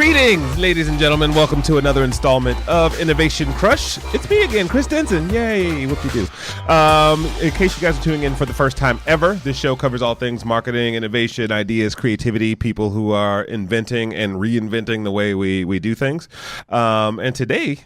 Greetings, ladies and gentlemen. Welcome to another installment of Innovation Crush. It's me again, Chris Denson. Yay, whoop-de-doo. In case you guys are tuning in for the first time ever, this show covers all things marketing, innovation, ideas, creativity, people who are inventing and reinventing the way we do things. And today,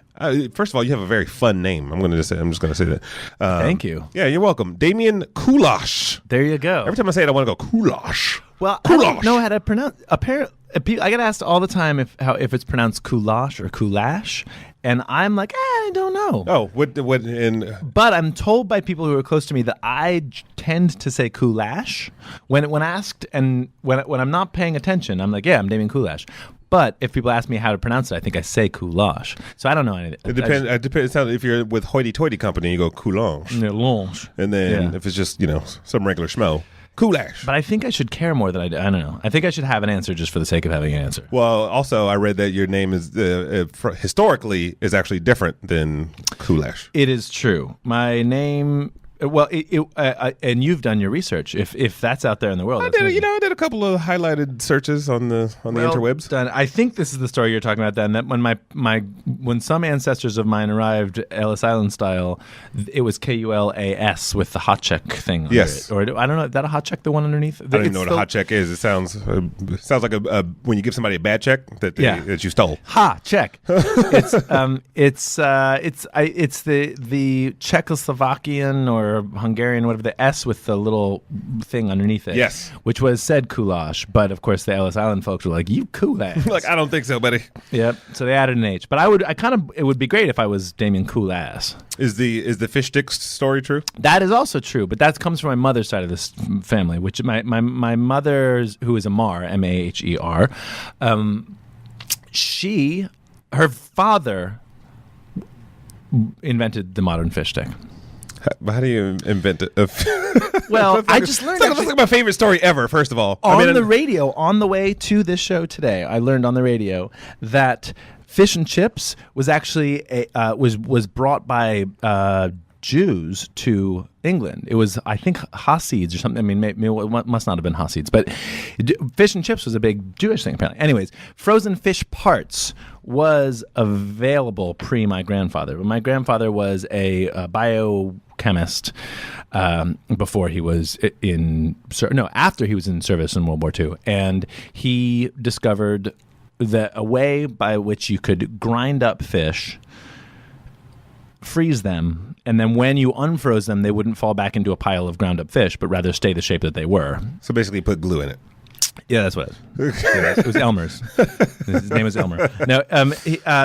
first of all, you have a very fun name. I'm just going to say that. Thank you. Yeah, you're welcome. Damian Kulash. There you go. Every time I say it, I want to go Kulash. Well, Kulash. I don't know how to pronounce. Apparently, I get asked all the time if it's pronounced Kulash or Kulash, and I'm like, I don't know. Oh, what in? But I'm told by people who are close to me that I tend to say Kulash when asked, and when I'm not paying attention, I'm like, yeah, I'm Damian Kulash. But if people ask me how to pronounce it, I think I say Kulash. So I don't know anything. It depends. It depends. If you're with hoity-toity company, you go Kulash. Kulash. And then if it's just some regular schmo, Kulash. But I think I should care more than I do. I don't know. I think I should have an answer just for the sake of having an answer. Well, also, I read that your name is historically is actually different than Kulash. It is true. My name. Well, and you've done your research. If that's out there in the world, I did a couple of highlighted searches on the interwebs. Done. I think this is the story you're talking about. Then that when some ancestors of mine arrived Ellis Island style, it was Kulas with the hot check thing. Under yes, it. Or I don't know. Is that a hot check? The one underneath? I don't even know what a hot check is. It sounds like a when you give somebody a bad check that you stole. Ha check. It's the Czechoslovakian or Hungarian, whatever, the S with the little thing underneath it. Yes. Which was said Kulash, but of course the Ellis Island folks were like, you Kulash. Like, I don't think so, buddy. Yep. So they added an H. But it would be great if I was Damian Kulash. Is the fish sticks story true? that is also true, but that comes from my mother's side of this family, which my mother's, who is a Mar, M-A-H-E-R, her father invented the modern fish stick. How do you invent it? Well, I just learned. That's like my favorite story ever. First of all, on the radio, on the way to this show today, I learned on the radio that fish and chips was actually was brought by Jews to England. It was, I think, Hasids or something. I mean, maybe it must not have been Hasids, but fish and chips was a big Jewish thing, apparently. Anyways, frozen fish parts was available pre my grandfather. My grandfather was a biochemist before he was after he was in service in World War II, and he discovered that a way by which you could grind up fish, freeze them, and then when you unfroze them, they wouldn't fall back into a pile of ground up fish, but rather stay the shape that they were. So basically put glue in it. Yeah, that's what it was. It was Elmer's. His name was Elmer. No,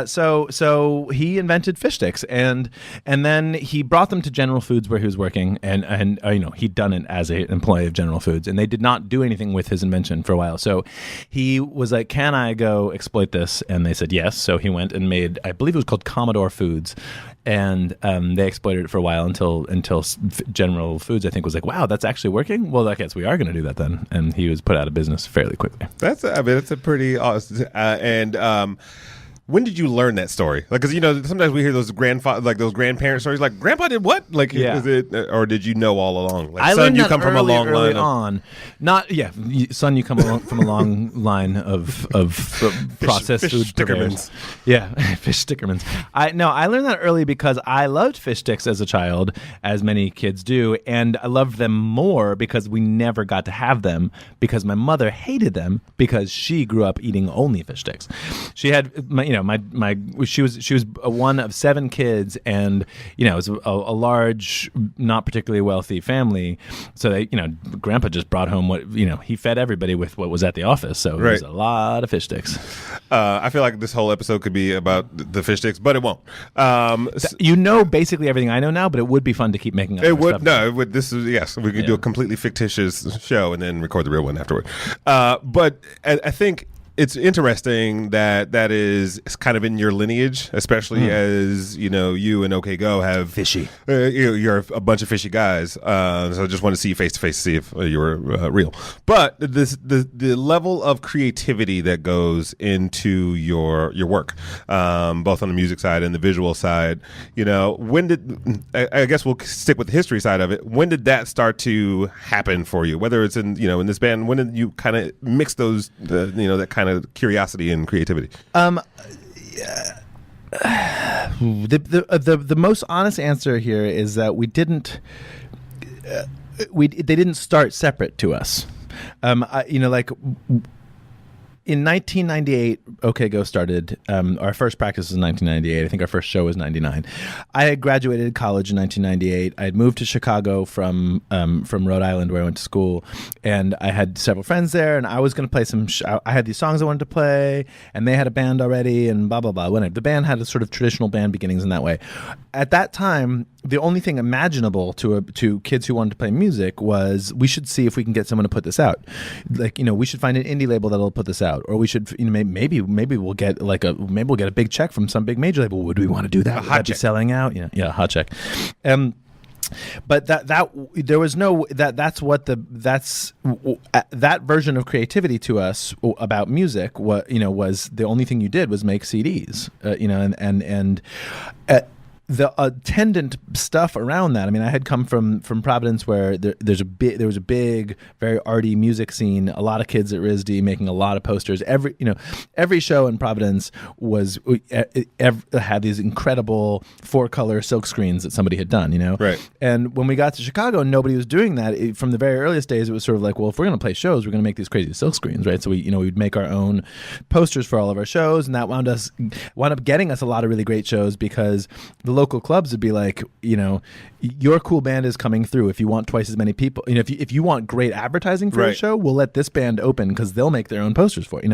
so he invented fish sticks, and then he brought them to General Foods where he was working, and he'd done it as an employee of General Foods, and they did not do anything with his invention for a while. So he was like, "Can I go exploit this?" And they said yes. So he went and made, I believe it was called Commodore Foods, and they exploited it for a while until General Foods, I think, was like, "Wow, that's actually working. Well, I guess we are going to do that then." And he was put out of business fairly quickly. It's a pretty awesome. When did you learn that story? Like, because sometimes we hear those grandparent stories. Like, Grandpa did what? Like, was it, or did you know all along? Like, I son, learned you that come from a long line on. Son, you come from a long line of processed food stickermans. Yeah, fish stickermans. I learned that early because I loved fish sticks as a child, as many kids do, and I loved them more because we never got to have them because my mother hated them because she grew up eating only fish sticks. She had she was one of 7 kids, and it was a large, not particularly wealthy family. So they, Grandpa just brought home what he fed everybody with what was at the office. So it was a lot of fish sticks. I feel like this whole episode could be about the fish sticks, but it won't. Basically everything I know now, but it would be fun to keep making up. It would. Stuff. No, it would. This is yes. We could do a completely fictitious show and then record the real one afterward. But I think it's interesting that is kind of in your lineage, especially as you and OK Go have fishy. You're a bunch of fishy guys. So I just want to see you face to face to see if you were real. But the level of creativity that goes into your work, both on the music side and the visual side. When did I guess we'll stick with the history side of it? When did that start to happen for you? Whether it's in in this band, when did you kind of mix those that kind kind of curiosity and creativity? The most honest answer here is that we didn't. They didn't start separate to us. In 1998, OK Go started. Our first practice was 1998. I think our first show was 99. I had graduated college in 1998. I had moved to Chicago from Rhode Island, where I went to school, and I had several friends there. And I was going to play some. I had these songs I wanted to play, and they had a band already, and blah blah blah. The band had a sort of traditional band beginnings in that way. At that time, the only thing imaginable to kids who wanted to play music was we should see if we can get someone to put this out. We should find an indie label that'll put this out, or we should, maybe we'll get a big check from some big major label. Would we want to do that? A Would hot that be check. selling out? Yeah, a hot check. But there was no that version of creativity to us about music. Was the only thing you did was make CDs. The attendant stuff around that. I mean, I had come from Providence, where there was a big, very arty music scene. A lot of kids at RISD making a lot of posters. Every show in Providence had these incredible 4-color silk screens that somebody had done. Right. And when we got to Chicago, nobody was doing that. From the very earliest days, it was sort of like, well, if we're going to play shows, we're going to make these crazy silk screens, right? So we'd make our own posters for all of our shows, and that wound up getting us a lot of really great shows, because the local clubs would be like, your cool band is coming through. If you want twice as many people, if you want great advertising for a show, we'll let this band open because they'll make their own posters for it.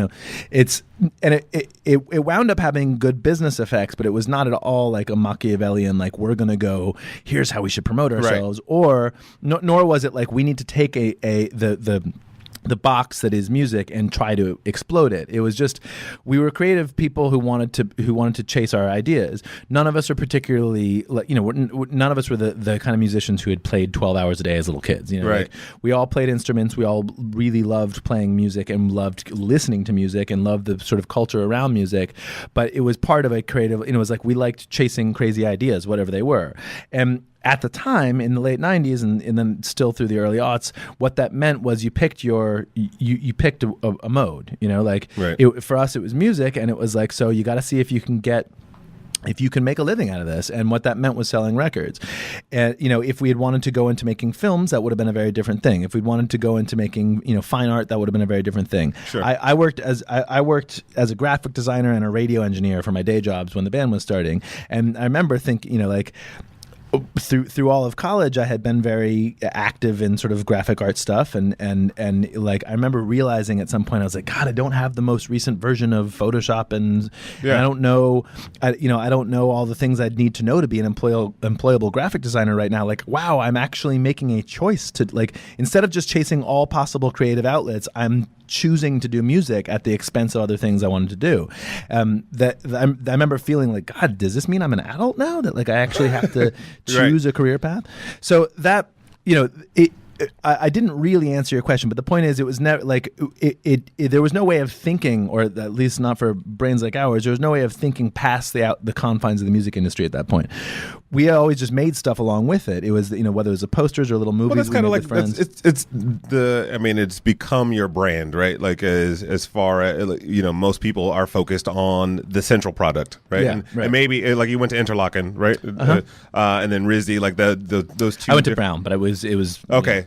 It wound up having good business effects, but it was not at all like a Machiavellian, like, we're going to go, here's how we should promote ourselves, or nor was it like we need to take the box that is music and try to explode it. It was just, we were creative people who wanted to chase our ideas. None of us are particularly, none of us were the kind of musicians who had played 12 hours a day as little kids. Right. We all played instruments. We all really loved playing music and loved listening to music and loved the sort of culture around music. But it was part of a creative, it was like we liked chasing crazy ideas, whatever they were. And at the time, in the late 90s and then still through the early aughts, what that meant was you picked a mode. For us, it was music, and it was like, so you got to see if you can make a living out of this. And what that meant was selling records. And, if we had wanted to go into making films, that would have been a very different thing. If we'd wanted to go into making, fine art, that would have been a very different thing. Sure. I worked as a graphic designer and a radio engineer for my day jobs when the band was starting. And I remember thinking, through all of college, I had been very active in sort of graphic art stuff, and like I remember realizing at some point I was like, God, I don't have the most recent version of Photoshop, and I don't know, I don't know all the things I'd need to know to be an employable graphic designer right now. Like, wow, I'm actually making a choice to, like, instead of just chasing all possible creative outlets, I'm choosing to do music at the expense of other things I wanted to do. I remember feeling like, God, does this mean I'm an adult now? That like I actually have to choose a career path? So that, I didn't really answer your question, but the point is, it was never like there was no way of thinking, or at least not for brains like ours, there was no way of thinking past the confines of the music industry at that point. We always just made stuff along with it. It was, whether it was the posters or little movies. Well, that's kind of like friends. it's become your brand, right? Like as far as most people are focused on the central product, right? Yeah, and maybe like you went to Interlochen, right? And then RISD, like those two. I went to Brown, but it was okay.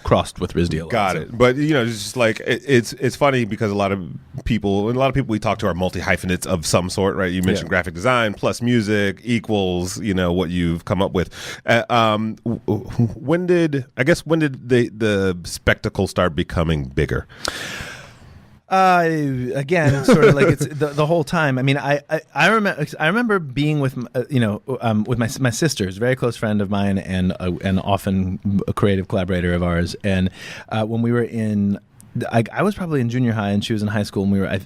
Crossed with RISD a lot. Got it. But it's just like it's funny because a lot of people we talk to are multi-hyphenates of some sort, right? You mentioned graphic design plus music equals what you've come up with. When did the spectacle start becoming bigger? Again, sort of like it's the whole time. I mean, I remember being with with my sister, who's a very close friend of mine and often a creative collaborator of ours. And when we were in, I was probably in junior high and she was in high school, and we were.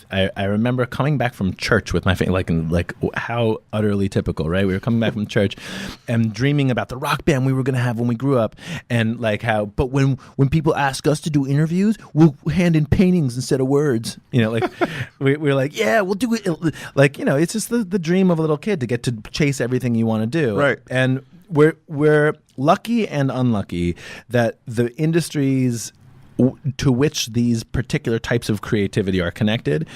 I remember coming back from church with my family, like how utterly typical, right? We were coming back from church and dreaming about the rock band we were going to have when we grew up, and like how. But when people ask us to do interviews, we'll hand in paintings instead of words. Like we're like, yeah, we'll do it. Like it's just the dream of a little kid to get to chase everything you want to do, right? And we're lucky and unlucky that the industry's to which these particular types of creativity are connected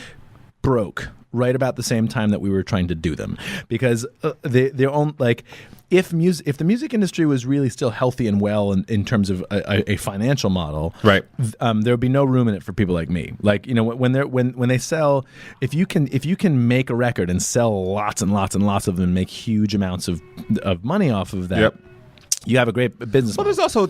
broke right about the same time that we were trying to do them, because they're on like. If the music industry was really still healthy and well in terms of a financial model, right, there would be no room in it for people like me. Like, you know, when they sell, if you can make a record and sell lots and lots and lots of them and make huge amounts of money off of that. Yep. You have a great business model. Well, there's also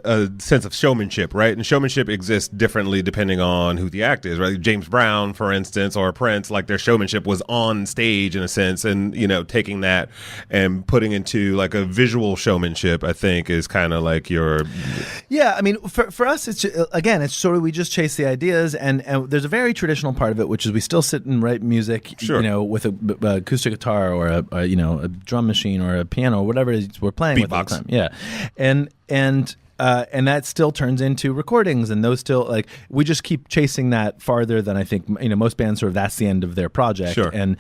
a sense of showmanship, right? And showmanship exists differently depending on who the act is, right? James Brown, for instance, or Prince, like their showmanship was on stage in a sense, and taking that and putting into like a visual showmanship, I think, is kind of like your. Yeah, I mean, for us, it's sort of we just chase the ideas, and there's a very traditional part of it, which is we still sit and write music, sure, with a acoustic guitar or a drum machine or a piano or whatever it is we're playing. Beatbox. With yeah, and that still turns into recordings, and those still like we just keep chasing that farther than I think most bands sort of that's the end of their project. Sure. And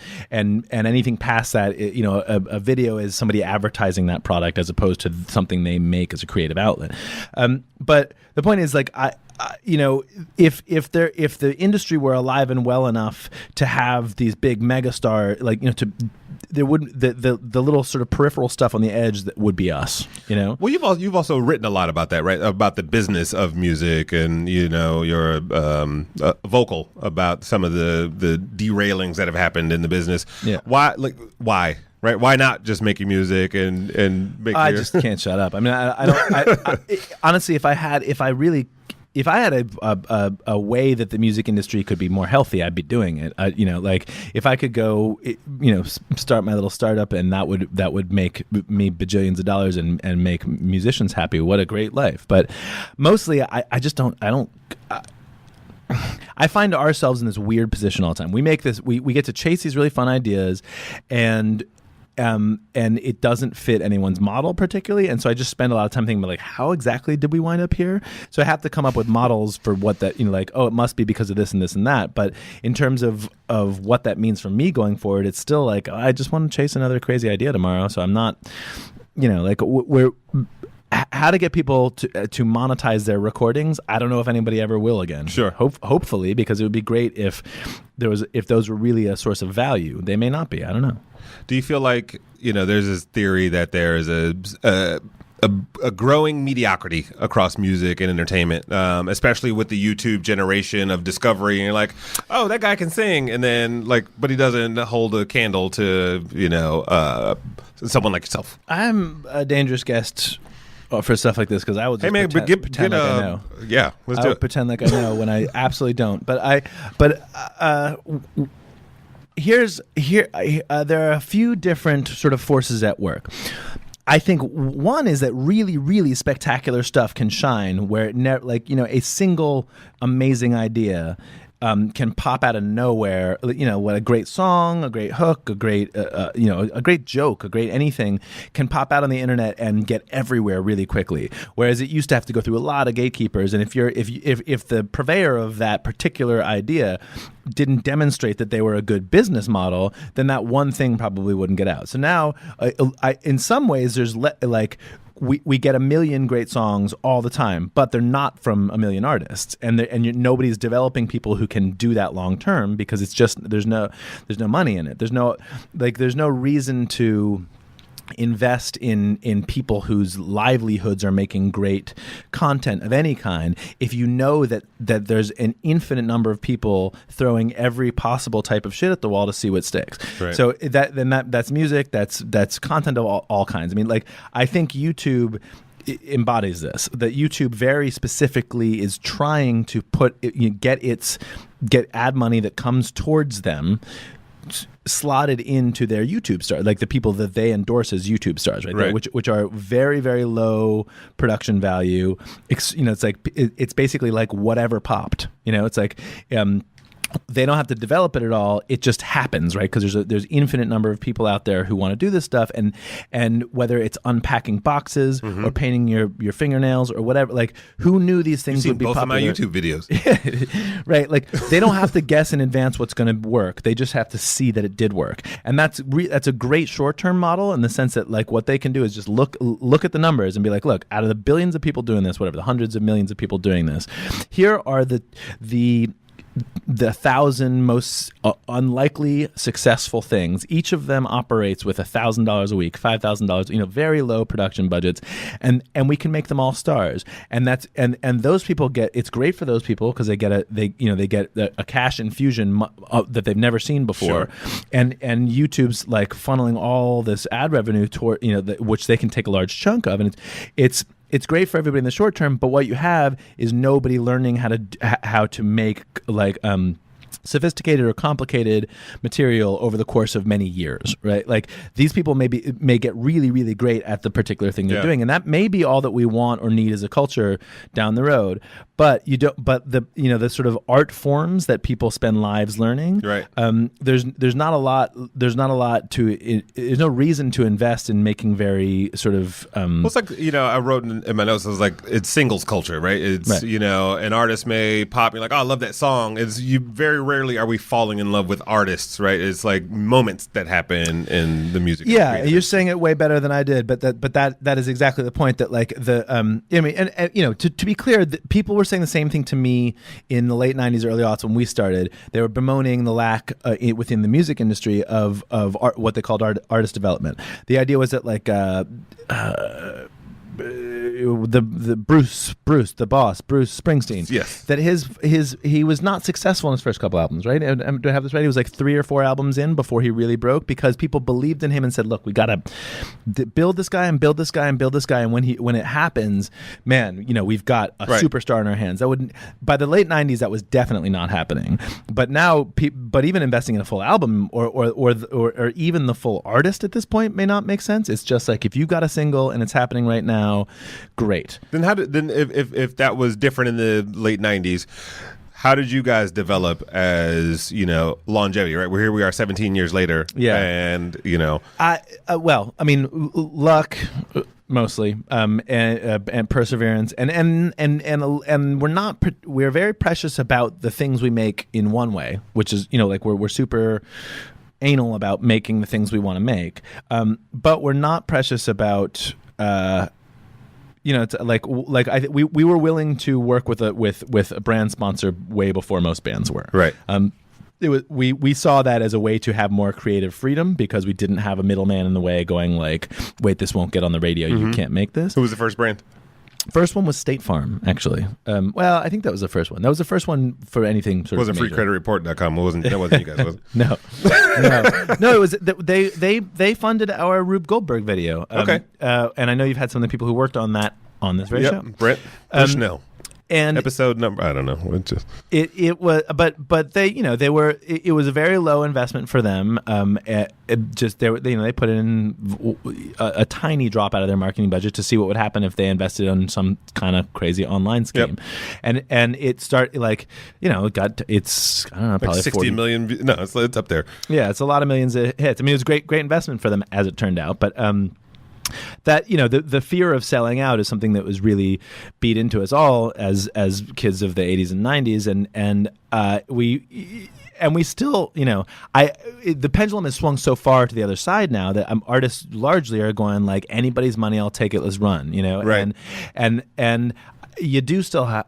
anything past that, a video is somebody advertising that product as opposed to something they make as a creative outlet. But the point is, like, if the industry were alive and well enough to have these big megastar, there wouldn't the little sort of peripheral stuff on the edge that would be us. Well, you've also written a lot about that, right? About the business of music, and you're vocal about some of the derailings that have happened in the business. Yeah. Why? Right? Why not just making music and make? I just can't shut up. I mean, I don't. Honestly, if I had a way that the music industry could be more healthy, I'd be doing it. Like if I could go, start my little startup, and that would make me bajillions of dollars and make musicians happy. What a great life! But mostly, I just don't. I find ourselves in this weird position all the time. We make this. We get to chase these really fun ideas, and it doesn't fit anyone's model particularly, and so I just spend a lot of time thinking about, like, how exactly did we wind up here? So I have to come up with models for what that, it must be because of this and this and that. But in terms of what that means for me going forward, it's still like, I just want to chase another crazy idea tomorrow. So I'm not, we're how to get people to monetize their recordings. I don't know if anybody ever will again. Sure. Hopefully, because it would be great if those were really a source of value. They may not be. I don't know. Do you feel like there's this theory that there is a growing mediocrity across music and entertainment, especially with the YouTube generation of discovery? And you're like, oh, that guy can sing, and then but he doesn't hold a candle to someone like yourself. I'm a dangerous guest for stuff like this, because I will just pretend like I know. Yeah, let's do it. Pretend like I know when I absolutely don't. But there are a few different sort of forces at work. I think one is that really, really spectacular stuff can shine where a single amazing idea can pop out of nowhere. What a great song, a great hook, a great joke, a great anything can pop out on the internet and get everywhere really quickly. Whereas it used to have to go through a lot of gatekeepers, and if the purveyor of that particular idea didn't demonstrate that they were a good business model, then that one thing probably wouldn't get out. So now, in some ways, there's we get a million great songs all the time, but they're not from a million artists, and nobody's developing people who can do that long term, because it's just there's no money in it. There's no reason to invest in people whose livelihoods are making great content of any kind if you know that there's an infinite number of people throwing every possible type of shit at the wall to see what sticks. Right. So that's music, that's content of all kinds. I mean, I think YouTube embodies this, that YouTube very specifically is trying to get ad money that comes towards them slotted into their YouTube stars, like the people that they endorse as YouTube stars, right? Which are very, very low production value. It's basically like whatever popped. It's like they don't have to develop it at all. It just happens, right? Because there's infinite number of people out there who want to do this stuff, and whether it's unpacking boxes or painting your fingernails or whatever, like who knew these things would be both popular? of my YouTube videos, right? Like they don't have to guess in advance what's going to work. They just have to see that it did work, and that's a great short-term model in the sense that like what they can do is just look at the numbers and be like, look, out of the billions of people doing this, whatever, the hundreds of millions of people doing this, here are the 1,000 most unlikely successful things. Each of them operates with $1,000 a week, $5,000, very low production budgets, and we can make them all stars. And that's and those people it's great for those people because they get a cash infusion that they've never seen before, and YouTube's like funneling all this ad revenue toward which they can take a large chunk of, and it's great for everybody in the short term, but what you have is nobody learning how to make like sophisticated or complicated material over the course of many years, right? Like these people may get really, really great at the particular thing they're doing, and that may be all that we want or need as a culture down the road. But you don't. But the sort of art forms that people spend lives learning, right? There's not a lot. There's not a lot to. There's no reason to invest in making very sort of. Well, it's like I wrote in my notes. I was like, it's singles culture, right? It's right. An artist may pop. You're like, oh, I love that song. It's very rarely are we falling in love with artists, right? It's like moments that happen in the music. Yeah, you're saying it way better than I did, but that is exactly the point. That like to be clear, people were saying the same thing to me in the late 90s, early aughts when we started. They were bemoaning the lack within the music industry of art, what they called artist development. The idea was that like the Bruce Springsteen. Yes. That he was not successful in his first couple albums, right? Do I have this right? He was like 3 or 4 albums in before he really broke because people believed in him and said, "Look, we gotta build this guy and build this guy and build this guy." And when it happens, man, we've got a superstar in our hands. By the late 90s, that was definitely not happening. But now, but even investing in a full album or even the full artist at this point may not make sense. It's just like if you got a single and it's happening right now. Great. Then if that was different in the late 90s, how did you guys develop as longevity? Right, we are 17 years later. Yeah, and luck mostly, and perseverance, and we're very precious about the things we make in one way, which is like we're super anal about making the things we want to make, but we're not precious about. It's like we were willing to work with a brand sponsor way before most bands were. Right. We saw that as a way to have more creative freedom because we didn't have a middleman in the way going like, wait, this won't get on the radio. You can't make this. Who was the first brand? First one was State Farm, actually. Well, I think that was the first one. That was the first one for anything sort of major. FreeCreditReport.com. That wasn't you guys, was it? No. It was they funded our Rube Goldberg video. Okay. And I know you've had some of the people who worked on this very show. Brett Bushnell. And episode number, I don't know. It was, but they were. It was a very low investment for them. They put in a tiny drop out of their marketing budget to see what would happen if they invested in some kind of crazy online scheme, and it started like it's I don't know, probably 60 million. No, it's up there. Yeah, it's a lot of millions of hits. I mean, it was a great investment for them as it turned out, but. That the fear of selling out is something that was really beat into us all as kids of the 80s and 90s, and we still the pendulum has swung so far to the other side now that artists largely are going like anybody's money, I'll take it, let's run, right. and you do still have,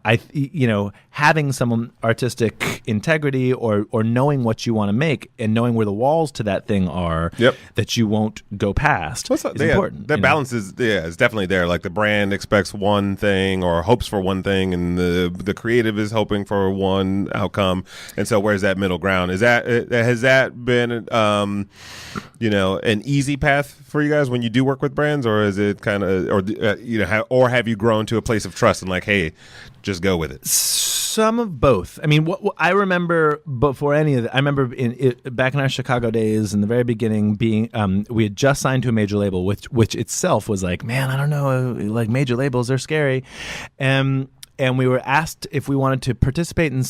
having some artistic integrity or knowing what you want to make and knowing where the walls to that thing are that you won't go past is important. That balance is definitely there. Like the brand expects one thing or hopes for one thing, and the creative is hoping for one outcome. And so, where's that middle ground? Has that been an easy path for you guys when you do work with brands, or is it kind of or have you grown to a place of trust and like, hey, just go with it? Some of both. I mean, what I remember before any of that, I remember back in our Chicago days in the very beginning being, we had just signed to a major label, which itself was like, man, I don't know, like major labels, they're scary. and we were asked if we wanted to participate in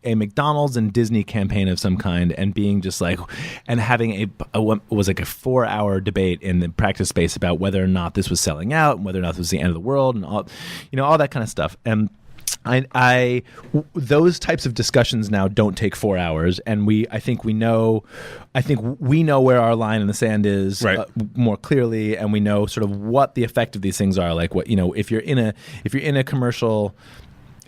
a McDonald's and Disney campaign of some kind, and being just like, and having what was like a 4-hour debate in the practice space about whether or not this was selling out and whether or not this was the end of the world and all, all that kind of stuff. And those types of discussions now don't take 4 hours, and I think we know where our line in the sand is, right, more clearly, and we know sort of what the effect of these things are. Like, what, if you're in a commercial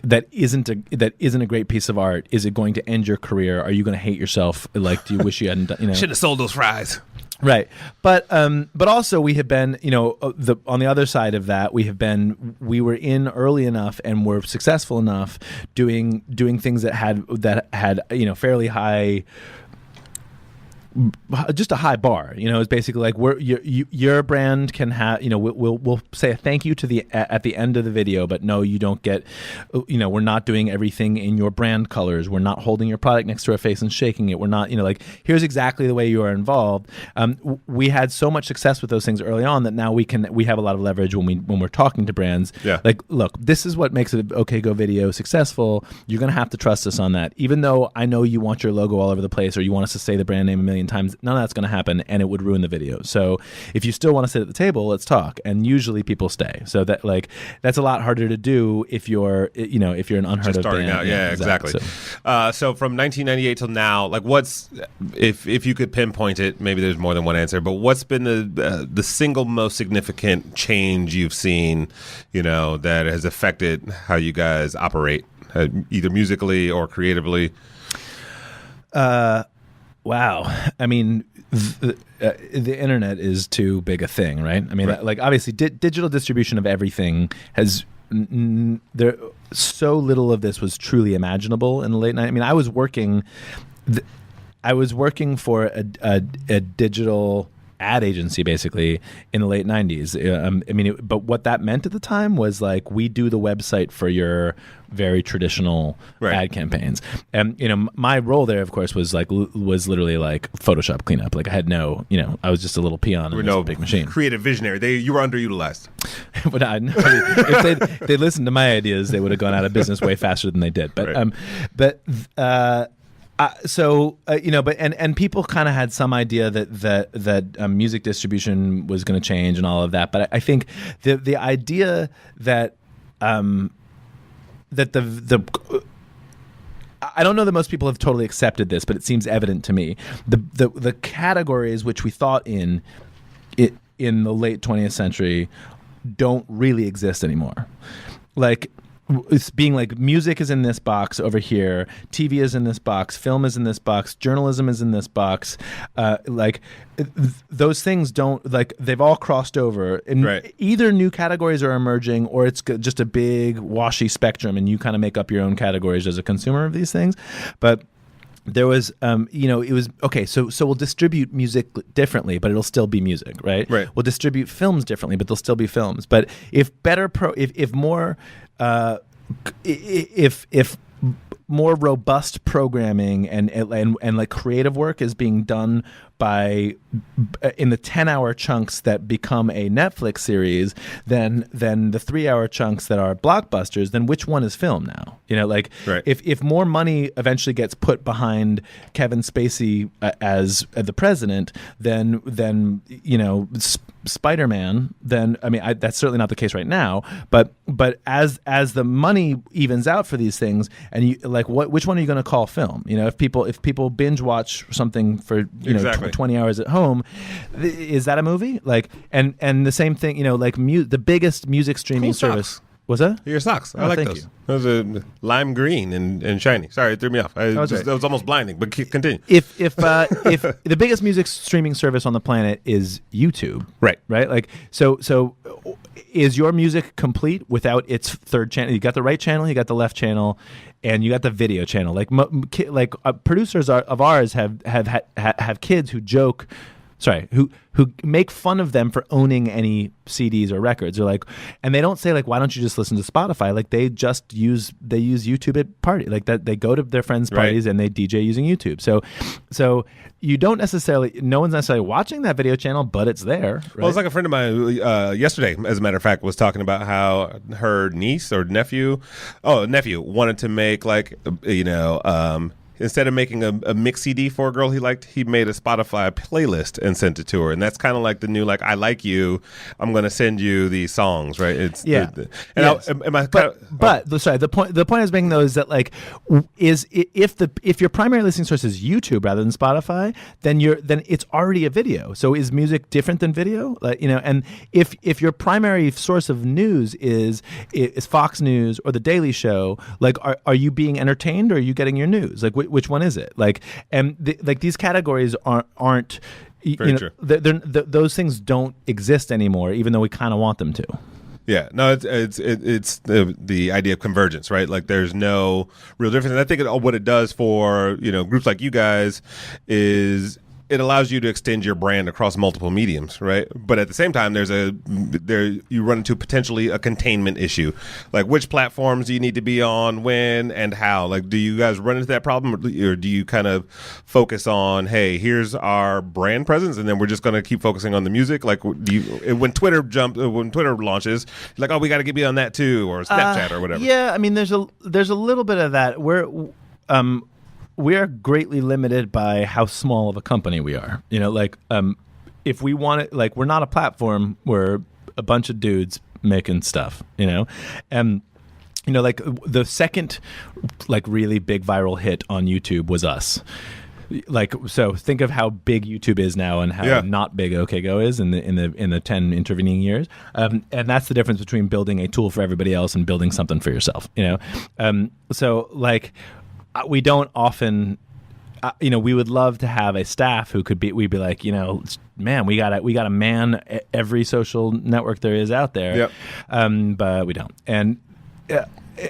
that isn't a great piece of art, is it going to end your career? Are you going to hate yourself? Like, do you wish you hadn't done, should have sold those fries. Right, but also we have been, on the other side of that, we were in early enough and were successful enough doing things that had fairly high, just a high bar. It's basically like your brand can have, we'll say a thank you to at the end of the video, but no, you don't get, we're not doing everything in your brand colors. We're not holding your product next to our face and shaking it. We're not, like, here's exactly the way you are involved. We had so much success with those things early on that now we have a lot of leverage when we're talking to brands. Yeah. Like, look, this is what makes it OK Go video successful. You're going to have to trust us on that. Even though I know you want your logo all over the place, or you want us to say the brand name a million times, none of that's going to happen, and it would ruin the video. So if you still want to sit at the table, let's talk. And usually people stay. So that, like, that's a lot harder to do if you're an unheard of starting band. out. Yeah, exactly. So from 1998 till now, like, what's, if you could pinpoint it, maybe there's more than one answer, but what's been the single most significant change you've seen, that has affected how you guys operate, either musically or creatively? Wow. I mean, the internet is too big a thing, right? I mean, right. Like, obviously, digital distribution of everything has there. So little of this was truly imaginable in the late 90s. I mean, I was working for a digital ad agency basically in the late 90s. But what that meant at the time was, like, we do the website for your very traditional ad campaigns. And my role there, of course, was literally like Photoshop cleanup. Like, I had no, I was just a little peon in this big machine. Creative visionary. You were underutilized. But if they listened to my ideas, they would have gone out of business way faster than they did. But people kind of had some idea that music distribution was going to change and all of that. But I think the idea that I don't know that most people have totally accepted this, but it seems evident to me. The categories which we thought in the late 20th century don't really exist anymore. Like, it's being like, music is in this box over here, TV is in this box, film is in this box, journalism is in this box. Those things don't, like, they've all crossed over. And either new categories are emerging, or it's just a big washy spectrum, and you kind of make up your own categories as a consumer of these things. But there was, it was, okay, so we'll distribute music differently, but it'll still be music, right? We'll distribute films differently, but they'll still be films. But if more robust programming and like creative work is being done in the 10-hour chunks that become a Netflix series, then the 3-hour chunks that are blockbusters, then which one is film now? If more money eventually gets put behind Kevin Spacey as the president, then Spider-Man, then that's certainly not the case right now. But as the money evens out for these things, and you like, which one are you going to call film? If people binge watch something for 20 hours at home, is that a movie? Like, and the same thing, the biggest music streaming service. Socks. Was that? Your socks. I like those. You. Those are lime green and shiny. Sorry, it threw me off. That was almost blinding, but continue. If the biggest music streaming service on the planet is YouTube, right? Like, so is your music complete without its third channel? You got the right channel, you got the left channel, and you got the video channel. Like producers of ours have kids who joke who make fun of them for owning any CDs or records. They're like, and they don't say like, why don't you just listen to Spotify? Like they use YouTube at party, like that they go to their friends' parties and they DJ using YouTube. So you don't necessarily, no one's necessarily watching that video channel, but it's there. Right? Well, it's like a friend of mine yesterday, as a matter of fact, was talking about how her niece or nephew wanted to make like, instead of making a mix CD for a girl he liked, he made a Spotify playlist and sent it to her. And that's kind of like the new, like, I like you, I'm going to send you these songs, right? It's the point I was making though is that like if your primary listening source is YouTube rather than Spotify, then it's already a video. So is music different than video? Like, and if your primary source of news is Fox News or The Daily Show, like are you being entertained or are you getting your news? Like which one is it? Like, and like these categories aren't true. Those things don't exist anymore, even though we kind of want them to. Yeah, no, it's the idea of convergence, right? Like, there's no real difference. And I think what it does for groups like you guys is it allows you to extend your brand across multiple mediums, right? But at the same time, you run into potentially a containment issue, like which platforms do you need to be on, when, and how? Like, do you guys run into that problem, or do you kind of focus on, hey, here's our brand presence, and then we're just going to keep focusing on the music? Like, when Twitter launches, like, oh, we got to get me on that too, or Snapchat or whatever. Yeah, I mean, there's a little bit of that. We're greatly limited by how small of a company we are. If we want it, like, we're not a platform. We're a bunch of dudes making stuff, and like the second like really big viral hit on YouTube was us. Like, so think of how big YouTube is now and how not big OkGo is in the 10 intervening years. And that's the difference between building a tool for everybody else and building something for yourself, So like, we don't often, we would love to have a staff who we'd be like, man, we got to man every social network there is out there. Yep. But we don't. And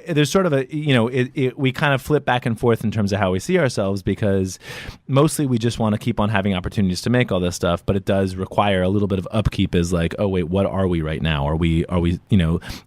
there's sort of we kind of flip back and forth in terms of how we see ourselves, because mostly we just want to keep on having opportunities to make all this stuff, but it does require a little bit of upkeep. Is like, oh wait, what are we right now? Are we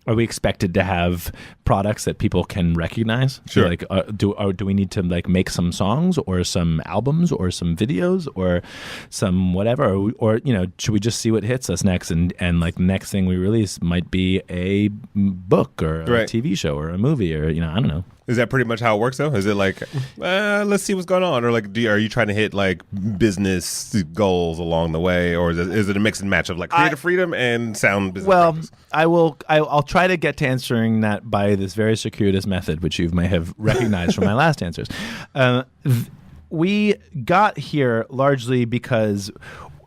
expected to have products that people can recognize? Sure. Like, do we need to like make some songs or some albums or some videos or some whatever, or should we just see what hits us next, and like the next thing we release might be a book or a TV show or a movie, or I don't know. Is that pretty much how it works though? Is it like, let's see what's going on, or like, are you trying to hit like business goals along the way, or is it a mix and match of like creative freedom and sound business practice? I'll try to get to answering that by this very circuitous method, which you may have recognized from my last answers. We got here largely because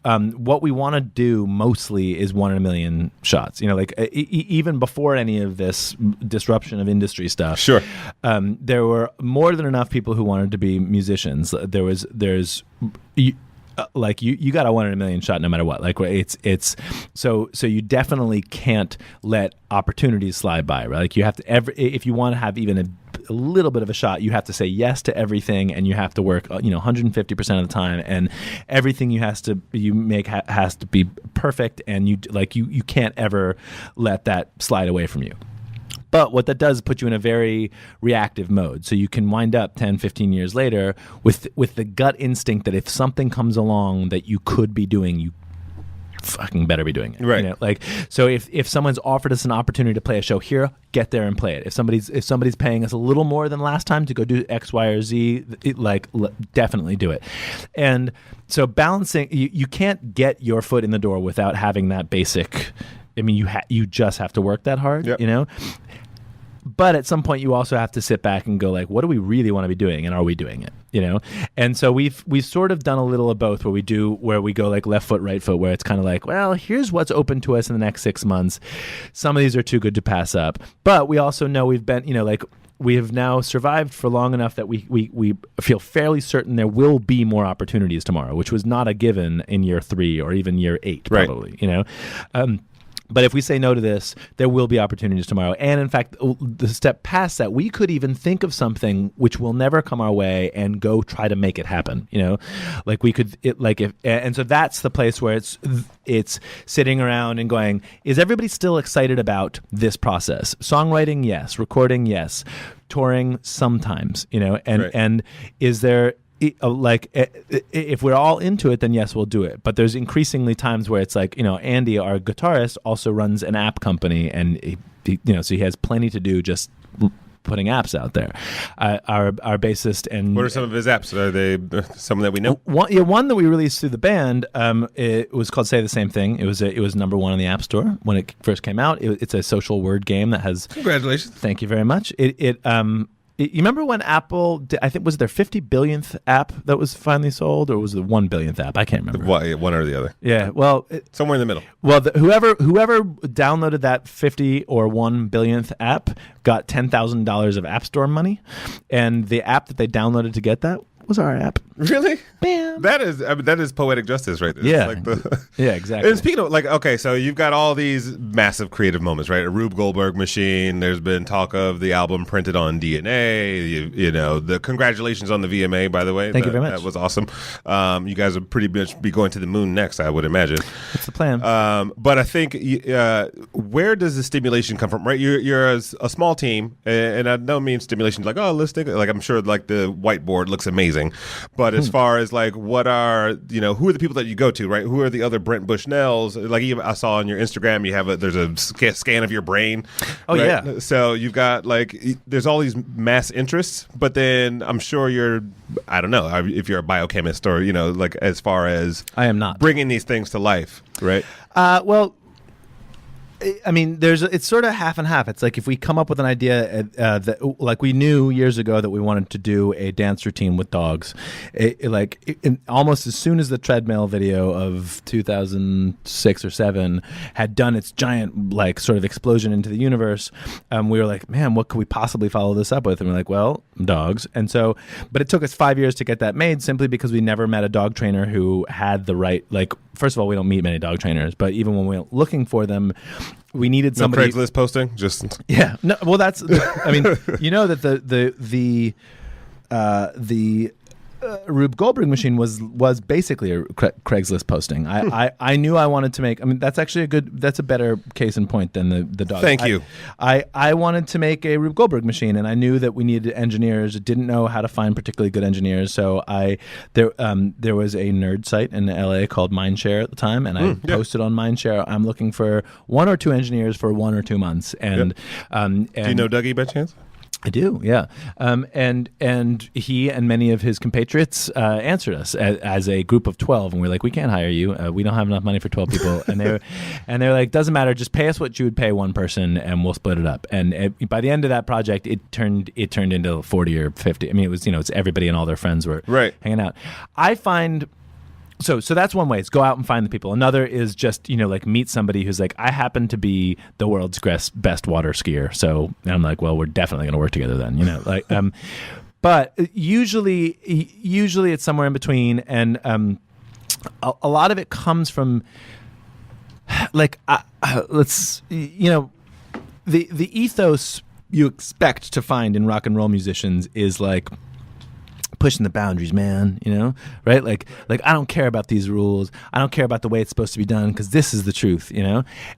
what we want to do mostly is 1 in a million shots. Even before any of this disruption of industry stuff. Sure. There were more than enough people who wanted to be musicians. You got a 1 in a million shot no matter what. Like, it's so you definitely can't let opportunities slide by, right? Like, you have to if you want to have even a little bit of a shot, you have to say yes to everything, and you have to work 150% of the time, and everything you make has to be perfect, and you can't ever let that slide away from you. But what that does is put you in a very reactive mode. So you can wind up 10, 15 years later with the gut instinct that if something comes along that you could be doing, you fucking better be doing it. Right. So if someone's offered us an opportunity to play a show here, get there and play it. If somebody's paying us a little more than last time to go do X, Y, or Z, definitely do it. And so balancing, you can't get your foot in the door without having that basic. I mean, you just have to work that hard. Yep. But at some point, you also have to sit back and go like, what do we really want to be doing, and are we doing it? And so we've sort of done a little of both, where we go like left foot, right foot, where it's kind of like, well, here's what's open to us in the next 6 months. Some of these are too good to pass up, but we also know we've been, we have now survived for long enough that we feel fairly certain there will be more opportunities tomorrow, which was not a given in year 3 or even year 8, probably. Right. But if we say no to this, there will be opportunities tomorrow. And in fact, the step past that, we could even think of something which will never come our way and go try to make it happen. Like we could, and so that's the place where it's sitting around and going, is everybody still excited about this process? Songwriting, yes. Recording, yes. Touring, sometimes. And is there? If we're all into it, then yes, we'll do it. But there's increasingly times where it's like, Andy, our guitarist, also runs an app company, and so he has plenty to do just putting apps out there. Our bassist and what are some of his apps? Are they some that we know? One that we released through the band. It was called "Say the Same Thing." It was number 1 on the App Store when it first came out. It's a social word game that has. Congratulations! Thank you very much. You remember when Apple did, I think, was their 50 billionth app that was finally sold, or was it the 1 billionth app? I can't remember. One or the other. Yeah, well, somewhere in the middle. Well, whoever downloaded that 50 or 1 billionth app got $10,000 of App Store money, and the app that they downloaded to get that was our app. Really? Bam. That is poetic justice right there. Yeah. Yeah, exactly. And speaking of, okay, so you've got all these massive creative moments, right? A Rube Goldberg machine. There's been talk of the album printed on DNA. The congratulations on the VMA, by the way. Thank you very much. That was awesome. You guys will pretty much be going to the moon next, I would imagine. That's the plan. But I think, where does the stimulation come from, right? You're a small team, and I don't mean stimulation like, let's think, I'm sure the whiteboard looks amazing. But as far as what are, who are the people that you go to, right? Who are the other Brent Bushnells? I saw on your Instagram, there's a scan of your brain. Oh, right? yeah. So you've got there's all these mass interests, but then I'm sure I don't know if you're a biochemist or, as far as I am not bringing these things to life, right? Well, I mean, it's sort of half and half. It's like if we come up with an idea that, we knew years ago that we wanted to do a dance routine with dogs, almost as soon as the treadmill video of 2006 or 7 had done its giant sort of explosion into the universe, we were like, man, what could we possibly follow this up with? And we're like, well, dogs. And so, but it took us 5 years to get that made, simply because we never met a dog trainer who had the right, first of all, we don't meet many dog trainers, but even when we were looking for them, we needed somebody. No Craigslist posting, just yeah. No, well, that's. I mean, that the Rube Goldberg machine was basically a Craigslist posting. I knew I wanted to make. I mean, that's actually that's a better case in point than the dog. Thank you. I wanted to make a Rube Goldberg machine, and I knew that we needed engineers. Didn't know how to find particularly good engineers, so there was a nerd site in LA called Mindshare at the time, and I posted on Mindshare, I'm looking for 1 or 2 engineers for 1 or 2 months, and do you know Dougie by chance? I do, yeah. And he and many of his compatriots answered us as a group of 12, and we're like, we can't hire you. We don't have enough money for 12 people. And they're like, doesn't matter, just pay us what you would pay one person, and we'll split it up. And by the end of that project, it turned into 40 or 50. I mean, it was it's everybody and all their friends were hanging out. I find. So that's one way, is go out and find the people. Another is just, meet somebody who's like, I happen to be the world's best water skier. So and I'm like, well, we're definitely going to work together then, but usually it's somewhere in between. And a lot of it comes from the ethos you expect to find in rock and roll musicians is pushing the boundaries, man, right? Like I don't care about these rules. I don't care about the way it's supposed to be done, because this is the truth,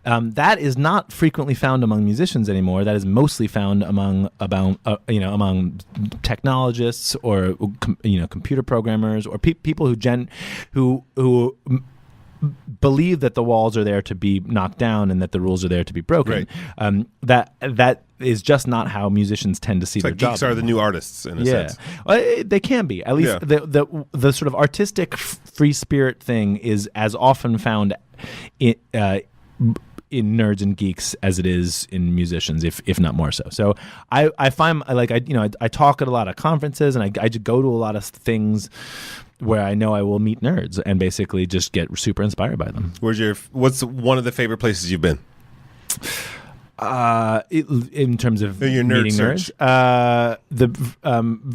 That is not frequently found among musicians anymore. That is mostly found among technologists or computer programmers or people who believe that the walls are there to be knocked down and that the rules are there to be broken. Right. That is just not how musicians tend to see their job. Geeks are the new artists in a sense. Well, they can be. At least the sort of artistic free spirit thing is as often found in nerds and geeks as it is in musicians, if not more so. So I find I talk at a lot of conferences, and I go to a lot of things where I know I will meet nerds and basically just get super inspired by them. What's one of the favorite places you've been? In terms of your nerd meeting search. nerds, the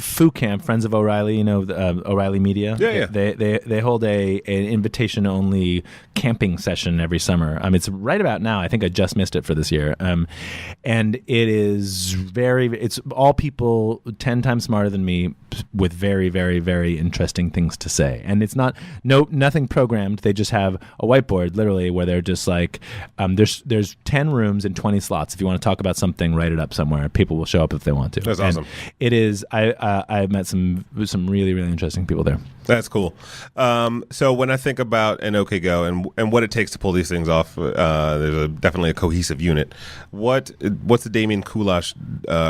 Foo Camp, Friends of O'Reilly, O'Reilly Media. Yeah. They hold an invitation only camping session every summer. It's right about now. I think I just missed it for this year. And it is it's all people 10 times smarter than me with very, very, very interesting things to say. And it's nothing programmed. They just have a whiteboard literally where they're just like, there's 10 rooms and 20 slots. If you want to talk about something, write it up somewhere. People will show up if they want to. That's awesome. It is. I've met some really, really interesting people there. That's cool. So when I think about an OK Go and what it takes to pull these things off, there's definitely a cohesive unit. What's the Damian Kulash?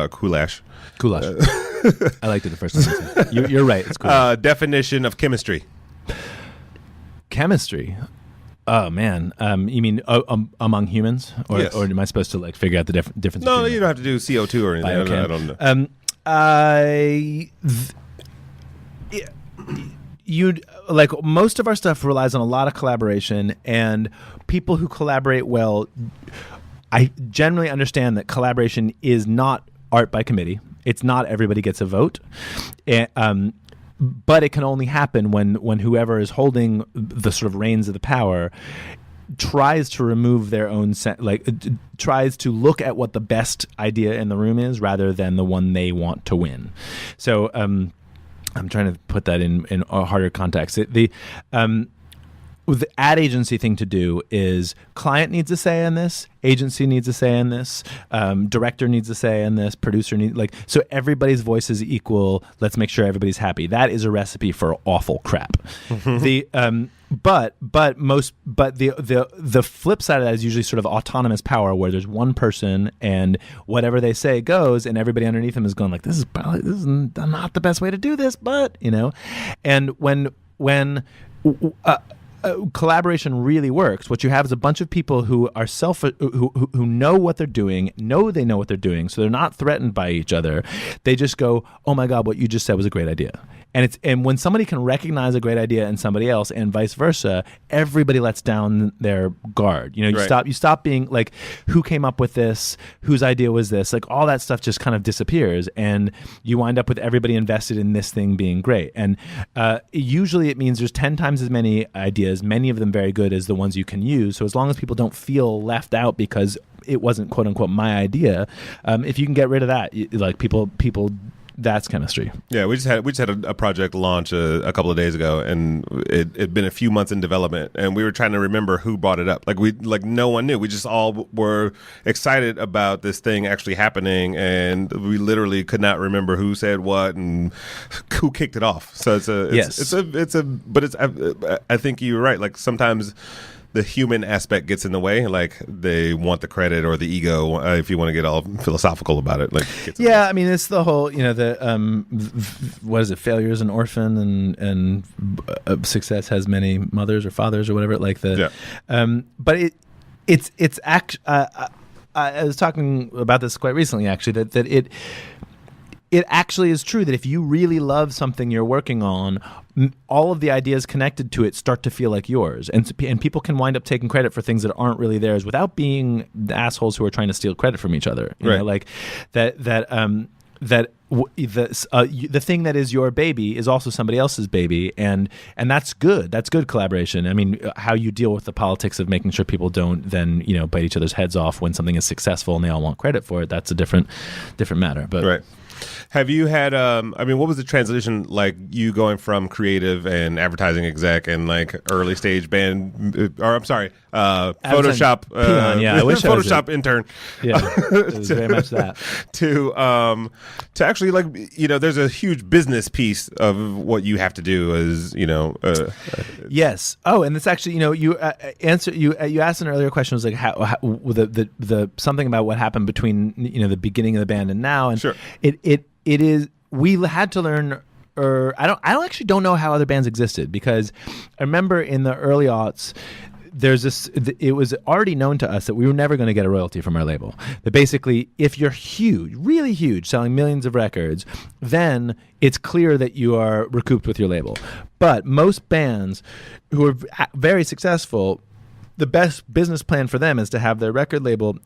Kulash. I liked it the first time. You're right. It's cool. Definition of chemistry. Chemistry. Oh man, you mean among humans, or, yes. or am I supposed to like figure out the difference? No, you don't have to do CO2 or anything. Okay. I don't know. You'd like most of our stuff relies on a lot of collaboration, and people who collaborate well. I generally understand that collaboration is not art by committee. It's not everybody gets a vote. But it can only happen when whoever is holding the sort of reins of the power tries to remove their own tries to look at what the best idea in the room is rather than the one they want to win. So I'm trying to put that in a harder context. The ad agency thing to do is client needs a say in this, agency needs a say in this, director needs a say in this, producer needs so everybody's voice is equal. Let's make sure everybody's happy. That is a recipe for awful crap. But the flip side of that is usually sort of autonomous power, where there's one person and whatever they say goes, and everybody underneath them is going like, this is not the best way to do this, but and when collaboration really works, what you have is a bunch of people who are who know what they're doing, they know what they're doing, so they're not threatened by each other. They just go, oh my God, what you just said was a great idea. And when somebody can recognize a great idea in somebody else and vice versa, everybody lets down their guard. You stop being like, who came up with this? Whose idea was this? Like all that stuff just kind of disappears, and you wind up with everybody invested in this thing being great. And usually it means there's 10 times as many ideas, many of them very good, as the ones you can use. So as long as people don't feel left out because it wasn't quote unquote my idea, if you can get rid of that, like people. That's chemistry. Yeah, we just had a project launch a couple of days ago, and it'd been a few months in development, and we were trying to remember who brought it up. Like no one knew. We just all were excited about this thing actually happening, and we literally could not remember who said what and who kicked it off. So I think you're right. Like sometimes the human aspect gets in the way. Like they want the credit or the ego, if you want to get all philosophical about it. I mean, it's the whole, what is it? Failure is an orphan, and success has many mothers or fathers or whatever. But it's I was talking about this quite recently, actually, that it actually is true that if you really love something you're working on, all of the ideas connected to it start to feel like yours, and people can wind up taking credit for things that aren't really theirs without being the assholes who are trying to steal credit from each other. You know, like the thing that is your baby is also somebody else's baby, and that's good. That's good collaboration. I mean, how you deal with the politics of making sure people don't then bite each other's heads off when something is successful and they all want credit for it. That's a different matter. But right. Have you had, what was the transition like, you going from creative and advertising exec and like early stage band, Photoshop, I wish Photoshop intern. Yeah, it was very much that. To actually there's a huge business piece of what you have to do as, Yes. Oh, and it's actually, you asked an earlier question, was like how the something about what happened between, the beginning of the band and now. And sure. It is, we had to learn, I don't know how other bands existed, because I remember in the early aughts, it was already known to us that we were never going to get a royalty from our label. That basically, if you're huge, really huge, selling millions of records, then it's clear that you are recouped with your label. But most bands who are very successful the best business plan for them is to have their record label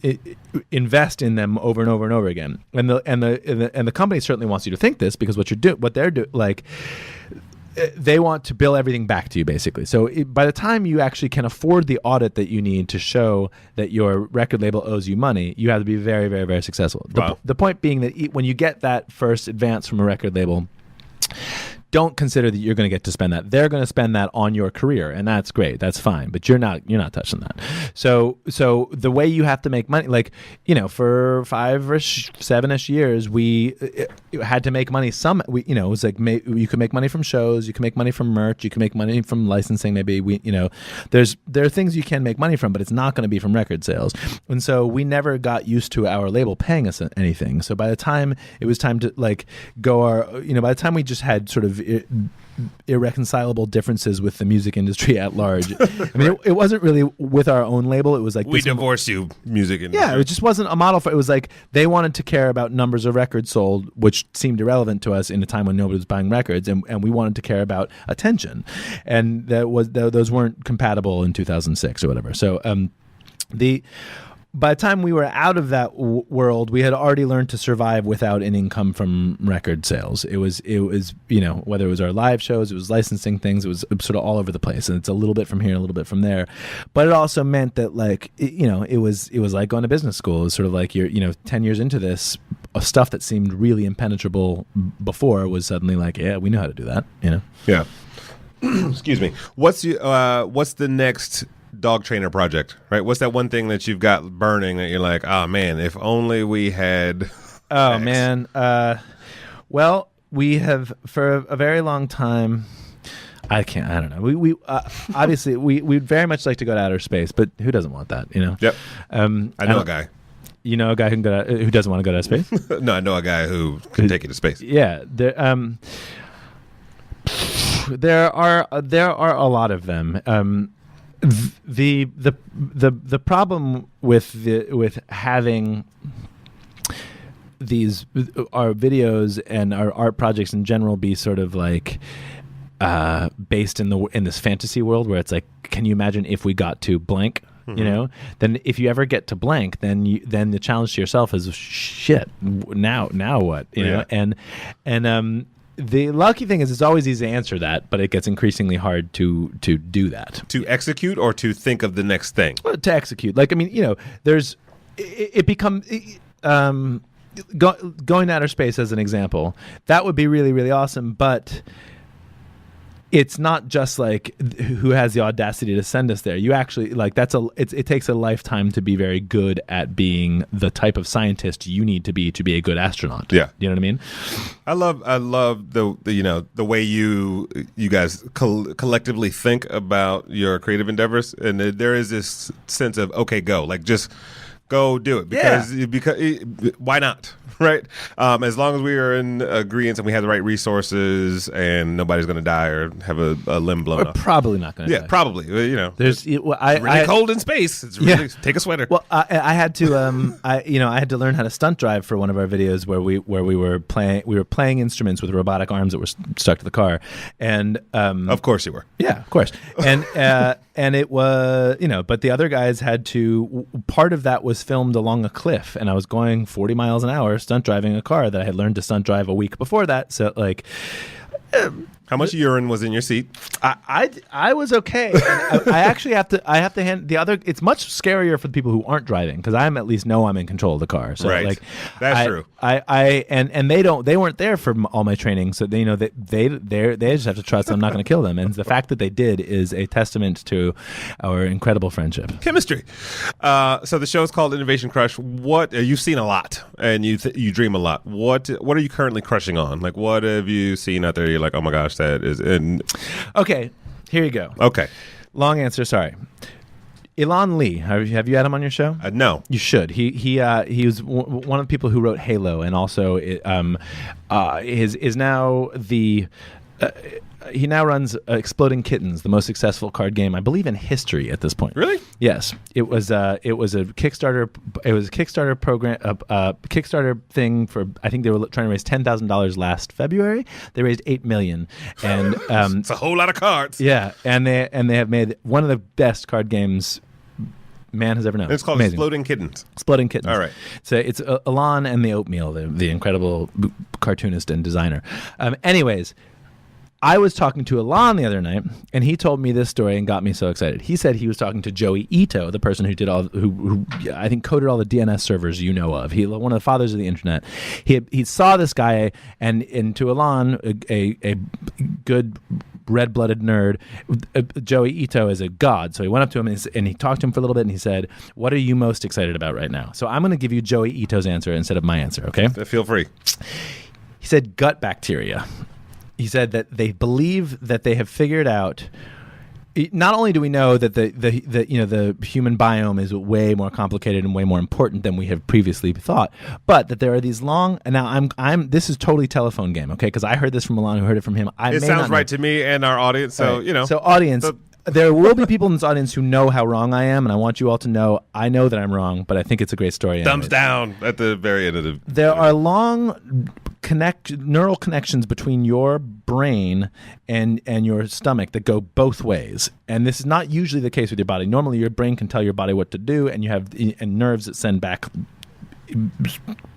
invest in them over and over and over again. And the company certainly wants you to think this, because what they're doing, like, they want to bill everything back to you, basically. So by the time you actually can afford the audit that you need to show that your record label owes you money, you have to be very, very, very successful. Wow. The point being that when you get that first advance from a record label, don't consider that you're going to get to spend that. They're going to spend that on your career, and that's great. That's fine, but you're not touching that. So the way you have to make money, like, for 5-ish, 7-ish years, we had to make money. It was like you could make money from shows, you can make money from merch, you can make money from licensing. Maybe there are things you can make money from, but it's not going to be from record sales. And so we never got used to our label paying us anything. So by the time it was time to by the time we just had sort of irreconcilable differences with the music industry at large. I mean, it wasn't really with our own label. It was like, we divorce you, music industry. Yeah, it just wasn't a model for it. Was like they wanted to care about numbers of records sold, which seemed irrelevant to us in a time when nobody was buying records, and we wanted to care about attention, and those weren't compatible in 2006 or whatever. So by the time we were out of that world, we had already learned to survive without an income from record sales. It was whether it was our live shows, it was licensing things, it was sort of all over the place, and it's a little bit from here, a little bit from there. But it also meant that it was like going to business school. It was sort of like you're 10 years into this, stuff that seemed really impenetrable before was suddenly like, yeah, we know how to do that. Yeah. Excuse me. What's the next dog trainer project, right? What's that one thing that you've got burning that you're like, oh man, if only we had X. Man. Well, we have for a very long time. I don't know. We obviously we'd very much like to go to outer space, but who doesn't want that? Yep. I know a guy. You know a guy who doesn't want to go to space? No, I know a guy who can take you to space. Yeah. There are a lot of them. The problem with having these our videos and our art projects in general be sort of like based in this fantasy world where it's like, can you imagine if we got to blank? Mm-hmm. Then if you ever get to blank, then the challenge to yourself is, shit, now what? You know, and the lucky thing is it's always easy to answer that, but it gets increasingly hard to do that. To execute or to think of the next thing? Well, to execute. Like, I mean, there's it becomes going to outer space as an example. That would be really, really awesome, but it's not just like who has the audacity to send us there. You actually it takes a lifetime to be very good at being the type of scientist you need to be a good astronaut. Yeah, you know what I mean. I love the way you guys collectively think about your creative endeavors, and there is this sense of, okay, go, like, just go do it because why not? Right. As long as we are in agreement and we have the right resources and nobody's going to die or have a limb blown off. Probably not going to die. Yeah, probably. There's really cold in space. It's really take a sweater. Well, I had to I had to learn how to stunt drive for one of our videos where we were playing instruments with robotic arms that were stuck to the car, and of course you were. Yeah, of course. And and it was but the other guys had to. Part of that was filmed along a cliff, and I was going 40 miles an hour stunt driving a car that I had learned to stunt drive a week before that. So like, how much urine was in your seat? I was okay. I actually have to hand the other. It's much scarier for the people who aren't driving, because I'm at least know I'm in control of the car. So right. Like, that's true. And they weren't there for all my training, so they just have to trust I'm not going to kill them. And the fact that they did is a testament to our incredible friendship. Chemistry. So the show is called Innovation Crush. What you've seen a lot, and you dream a lot. What are you currently crushing on? Like, what have you seen out there? You're like, oh my gosh, that is in. Okay, here you go. Okay. Long answer, sorry. Elan Lee, have you had him on your show? No. You should. He was one of the people who wrote Halo, and also is now the. He now runs Exploding Kittens, the most successful card game, I believe, in history at this point. Really? Yes. It was a Kickstarter. It was a Kickstarter program, Kickstarter thing for. I think they were trying to raise $10,000 last February. They raised $8 million, and it's a whole lot of cards. Yeah, and they have made one of the best card games man has ever known. And it's called Amazing. Exploding Kittens. Exploding Kittens. All right. So it's Elan and the Oatmeal, the incredible cartoonist and designer. Anyways, I was talking to Elan the other night, and he told me this story and got me so excited. He said he was talking to Joey Ito, the person who did who I think coded all the DNS servers you know of. He one of the fathers of the internet. He saw this guy, and to Elan, a good red-blooded nerd, Joey Ito is a god. So he went up to him and he talked to him for a little bit, and he said, "What are you most excited about right now?" So I'm going to give you Joey Ito's answer instead of my answer. Okay? Feel free. He said gut bacteria. He said that they believe that they have figured out. Not only do we know that the human biome is way more complicated and way more important than we have previously thought, but that there are these long. And now I'm this is totally telephone game, okay? Because I heard this from Elan, who heard it from him. It sounds right to me and our audience. So right. So audience. There will be people in this audience who know how wrong I am, and I want you all to know I know that I'm wrong, but I think it's a great story. Thumbs down at the very end of the. There are long neural connections between your brain and your stomach that go both ways, and this is not usually the case with your body. Normally, your brain can tell your body what to do, and you have nerves that send back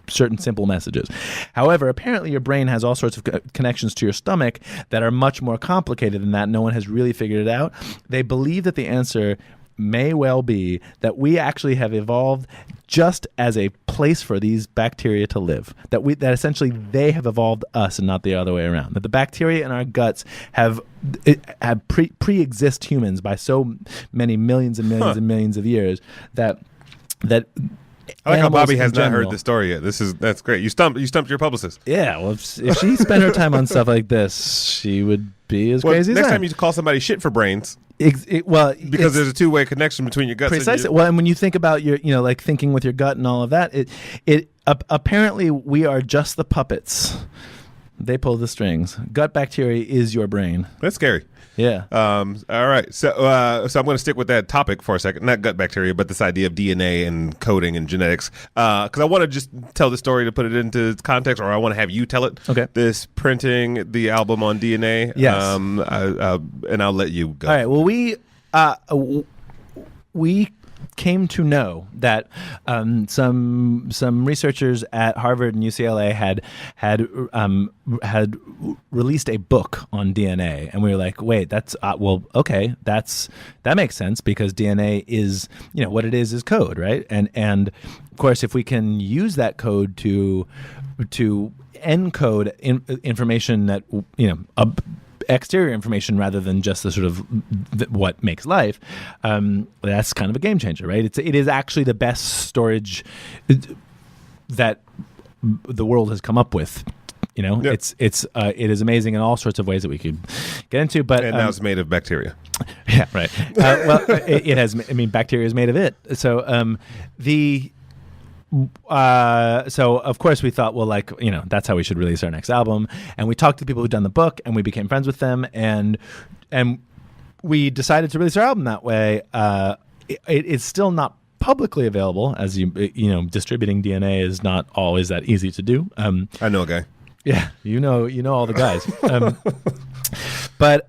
certain simple messages. However, apparently your brain has all sorts of connections to your stomach that are much more complicated than that. No one has really figured it out. They believe that the answer may well be that we actually have evolved just as a place for these bacteria to live. That essentially they have evolved us and not the other way around. That the bacteria in our guts have pre-exist humans by so many millions and millions and millions of years that I like how Bobby has not heard the story yet. That's great. You stumped your publicist. Yeah, well, if she spent her time on stuff like this, she would be as crazy as next I am. time you call somebody shit for brains. Because there's a two-way connection between your guts. Precisely. And when you think about your, like thinking with your gut and all of that, apparently we are just the puppets. They pull the strings. Gut bacteria is your brain. That's scary. Yeah. All right. So I'm going to stick with that topic for a second. Not gut bacteria, but this idea of DNA and coding and genetics. Because I want to just tell the story to put it into context, or I want to have you tell it. Okay. This printing the album on DNA. Yes. And I'll let you go. All right. Well, we came to know that some researchers at Harvard and UCLA had released a book on DNA, and we were like, wait, that's okay, that makes sense, because DNA is, what it is code, right? And of course, if we can use that code to encode information that exterior information rather than just the sort of what makes life, that's kind of a game changer, right? It is actually the best storage that the world has come up with. Yep. It is amazing in all sorts of ways that we could get into, but and now it's made of bacteria. Yeah, right. It has. I mean, bacteria is made of it. So so of course we thought, well, that's how we should release our next album. And we talked to people who'd done the book, and we became friends with them, and we decided to release our album that way. It's still not publicly available, as distributing DNA is not always that easy to do. I know a guy. Yeah, you know all the guys. But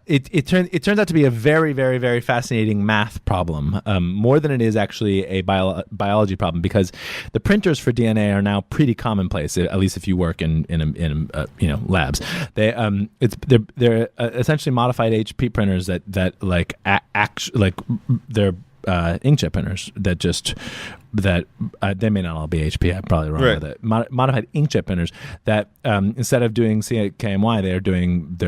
it turns out to be a very, very, very fascinating math problem, more than it is actually a biology problem, because the printers for DNA are now pretty commonplace, at least if you work in labs. They're essentially modified HP printers that they're inkjet printers that they may not all be HP. I'm probably wrong with it. Modified inkjet printers that instead of doing CKMY, they're doing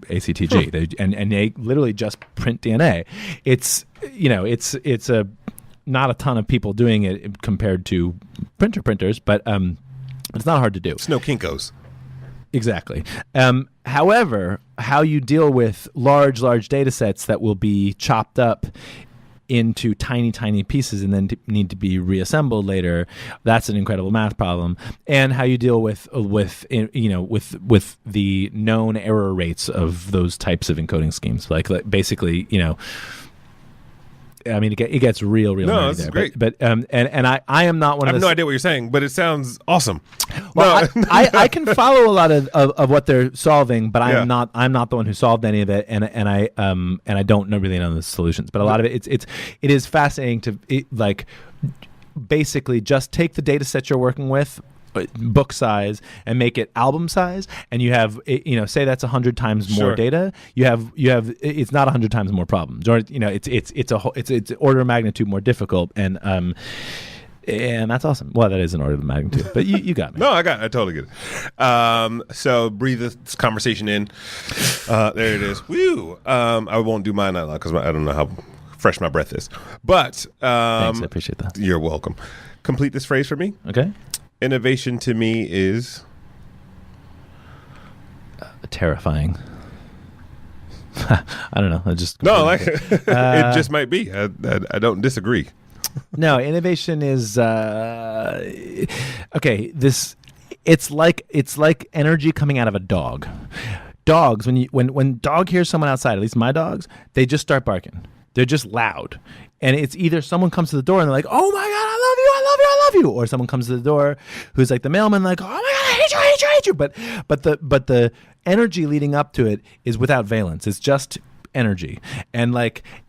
ACTG. And they literally just print DNA. It's not a ton of people doing it compared to printers, but it's not hard to do. It's no Kinkos. Exactly. However, how you deal with large data sets that will be chopped up into tiny pieces and then need to be reassembled later, that's an incredible math problem. And how you deal with the known error rates of those types of encoding schemes, like basically, I mean, it gets real No, nerdy this is there. great. But and I am not one I of have those. no idea what you're saying, but it sounds awesome. Well, No. I can follow a lot of what they're solving, but Yeah. I'm not the one who solved any of it, and I don't really know the solutions. But a lot of it is fascinating to like basically just take the data set you're working with, book size, and make it album size, and you have say that's 100 times more Sure. data. You have it's not 100 times more problems, or it's order of magnitude more difficult, and that's awesome. Well, that is an order of magnitude, but you got me. No, I totally get it. So breathe this conversation in. There it is. Woo. I won't do mine out loud because I don't know how fresh my breath is. But Thanks, I appreciate that. you're welcome. Complete this phrase for me. Okay. Innovation to me is Terrifying. I don't know. it just might be. I don't disagree. No, innovation is okay. It's like energy coming out of a dog. Dogs, when dog hears someone outside, at least my dogs, they just start barking. They're just loud, and it's either someone comes to the door and they're like, "Oh my god, I love you, I love you, I love you," or someone comes to the door who's like the mailman, like, "Oh my god, I hate you, I hate you, I hate you." But the energy leading up to it is without valence. It's just energy, and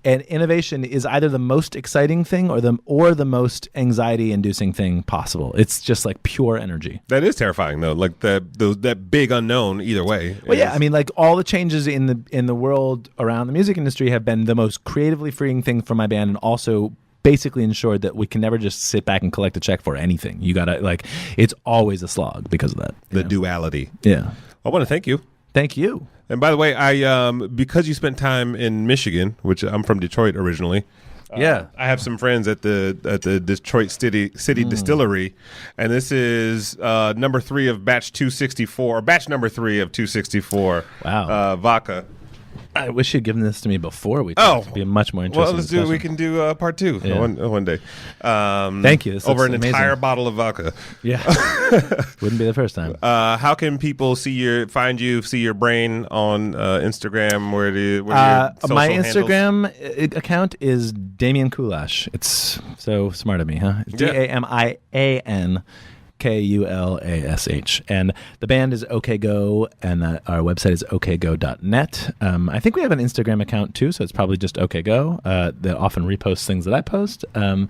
innovation is either the most exciting thing or the most anxiety-inducing thing possible. It's just like pure energy. That is terrifying, though. Like that big unknown. Either way. Well, yeah, I mean, like all the changes in the world around the music industry have been the most creatively freeing thing for my band, and also basically ensured that we can never just sit back and collect a check for anything. You gotta it's always a slog because of that. The duality. Yeah. I want to thank you. Thank you. And by the way, I because you spent time in Michigan, which I'm from Detroit originally. Yeah. I have some friends at the Detroit City Distillery, and this is number 3 of batch 264, or batch number 3 of 264. Wow. Vodka. I wish you'd given this to me before we talked. It'd be a much more interesting. Well, let's do. We can do part 2 one day. Thank you. This over an amazing. entire bottle of vodka. Yeah. Wouldn't be the first time. How can people find you, see your brain on Instagram? Where are your social my handles? Instagram account is Damian Kulash. It's so smart of me, huh? It's DAMIAN. KULASH, and the band is OK Go, and our website is okgo.net. I think we have an Instagram account too, so it's probably just OK Go that often reposts things that I post. I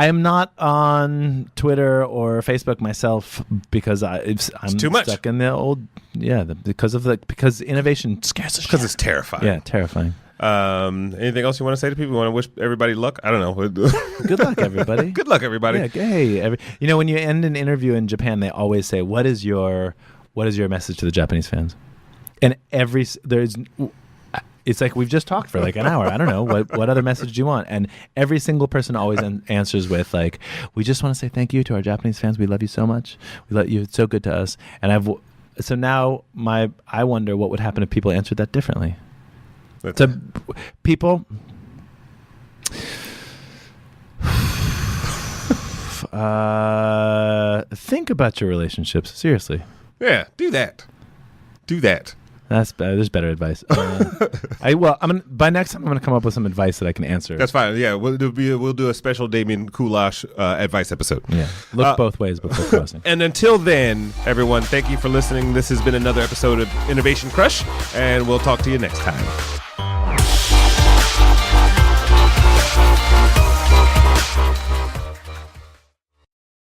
am not on Twitter or Facebook myself because I'm too much. stuck in the old because innovation scares the shit. Because it's terrifying. Yeah, terrifying. Anything else you want to say to people? You want to wish everybody luck? I don't know. Good luck, everybody. Good luck, everybody. Yeah, hey, when you end an interview in Japan, they always say, "What is your message to the Japanese fans?" And it's like we've just talked for like an hour. I don't know what other message do you want? And every single person always answers with like, "We just want to say thank you to our Japanese fans. We love you so much. We love you. It's so good to us." And so now I wonder what would happen if people answered that differently. To people, think about your relationships. Seriously. Yeah, do that. That's better. There's better advice. By next time I'm gonna come up with some advice that I can answer. That's fine. Yeah, we'll do a special Damian Kulash advice episode. Yeah, look both ways before crossing. And until then, everyone, thank you for listening. This has been another episode of Innovation Crush, and we'll talk to you next time.